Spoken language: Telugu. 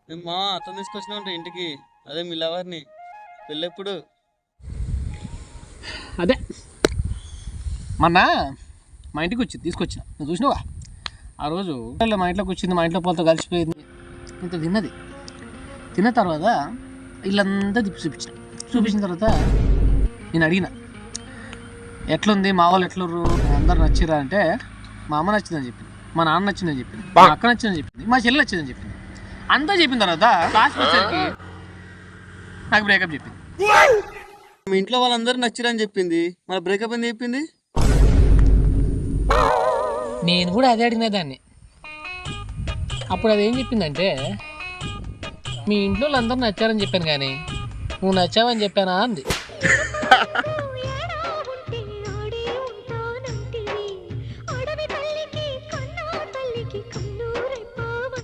మేము మా అతను తీసుకొచ్చినా ఉంటా ఇంటికి. అదే మీ లవర్ని. పెళ్ళెప్పుడు? అదే మొన్న మా ఇంటికి వచ్చింది, తీసుకొచ్చిన. నువ్వు చూసినావా ఆ రోజు? మా ఇంట్లోకి వచ్చింది, మా ఇంట్లో పోలతో కలిసిపోయింది. ఇంత తిన్నది. తిన్న తర్వాత ఇల్లంతా తిప్పి చూపించిన తర్వాత నేను అడిగిన, ఎట్లుంది మా వాళ్ళు ఎట్లుర్రు, అందరు నచ్చిరా అంటే మా అమ్మ నచ్చిందని చెప్పింది, మా నాన్న నచ్చిందని చెప్పింది, మా అక్క నచ్చిందని చెప్పింది, మా చెల్లి నచ్చిందని చెప్పింది. అంతా చెప్పిన తర్వాత లాస్ట్ వచ్చేసరికి నాకు బ్రేకప్ చెప్పింది. మీ ఇంట్లో వాళ్ళందరూ నచ్చిరని చెప్పింది, మన బ్రేకప్ అని చెప్పింది. నేను కూడా అదే అడిగిన దాన్ని. అప్పుడు అదేం చెప్పిందంటే, మీ ఇంట్లో వాళ్ళందరూ నచ్చారని చెప్పాను కానీ నువ్వు నచ్చావని చెప్పానా అంది.